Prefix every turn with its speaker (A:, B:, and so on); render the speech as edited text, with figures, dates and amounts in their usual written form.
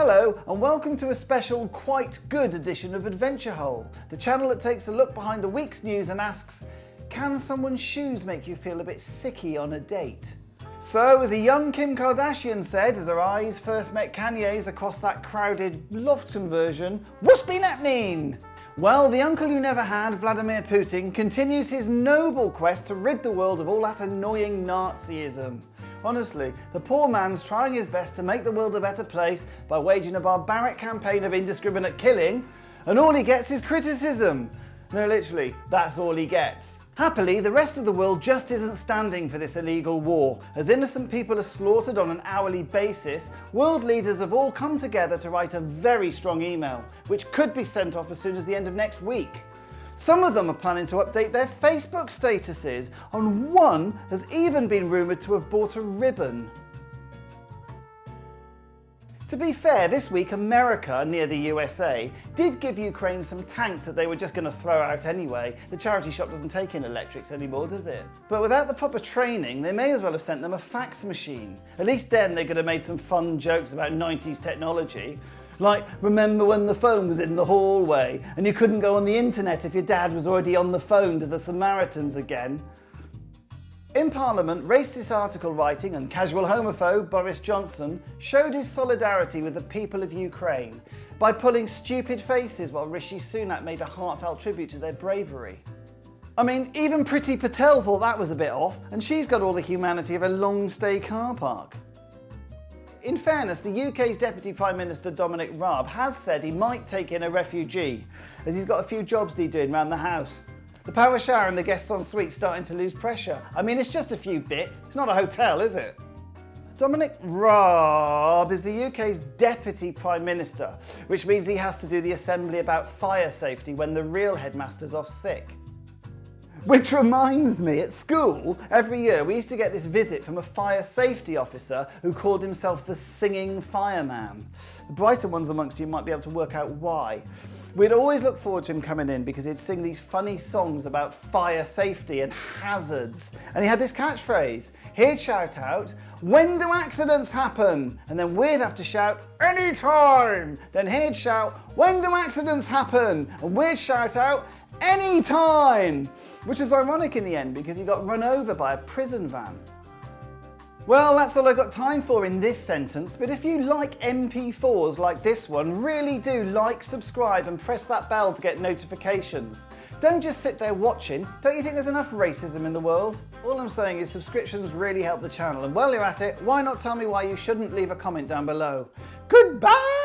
A: Hello and welcome to a special Quite Good edition of Adventure Hole, the channel that takes a look behind the week's news and asks, can someone's shoes make you feel a bit sicky on a date? So, as a young Kim Kardashian said as her eyes first met Kanye's across that crowded loft conversion, what's been happening? Well, the uncle you never had, Vladimir Putin, continues his noble quest to rid the world of all that annoying Nazism. Honestly, the poor man's trying his best to make the world a better place by waging a barbaric campaign of indiscriminate killing, and all he gets is criticism. No, literally, that's all he gets. Happily, the rest of the world just isn't standing for this illegal war. As innocent people are slaughtered on an hourly basis, world leaders have all come together to write a very strong email, which could be sent off as soon as the end of next week. Some of them are planning to update their Facebook statuses, and one has even been rumoured to have bought a ribbon. To be fair, this week America, near the USA, did give Ukraine some tanks that they were just going to throw out anyway. The charity shop doesn't take in electrics anymore, does it? But without the proper training, they may as well have sent them a fax machine. At least then they could have made some fun jokes about 90s technology. Like, remember when the phone was in the hallway and you couldn't go on the internet if your dad was already on the phone to the Samaritans again? In Parliament, racist article writing and casual homophobe Boris Johnson showed his solidarity with the people of Ukraine by pulling stupid faces while Rishi Sunak made a heartfelt tribute to their bravery. I mean, even Priti Patel thought that was a bit off, and she's got all the humanity of a long-stay car park. In fairness, the UK's Deputy Prime Minister Dominic Raab has said he might take in a refugee, as he's got a few jobs to be doing around the house. The power shower and the guests en suite starting to lose pressure. I mean, it's just a few bits. It's not a hotel, is it? Dominic Raab is the UK's Deputy Prime Minister, which means he has to do the assembly about fire safety when the real headmaster's off sick. Which reminds me, at school, every year we used to get this visit from a fire safety officer who called himself the singing fireman. The brighter ones amongst you might be able to work out why. We'd always look forward to him coming in because he'd sing these funny songs about fire safety and hazards. And he had this catchphrase. He'd shout out, "When do accidents happen?" And then we'd have to shout, "Anytime!" Then he'd shout, "When do accidents happen?" And we'd shout out, "Anytime!" Which was ironic in the end because he got run over by a prison van. Well, that's all I've got time for in this sentence, but if you like MP4s like this one, really do like, subscribe and press that bell to get notifications. Don't just sit there watching. Don't you think there's enough racism in the world? All I'm saying is subscriptions really help the channel, and while you're at it, why not tell me why you shouldn't leave a comment down below? Goodbye!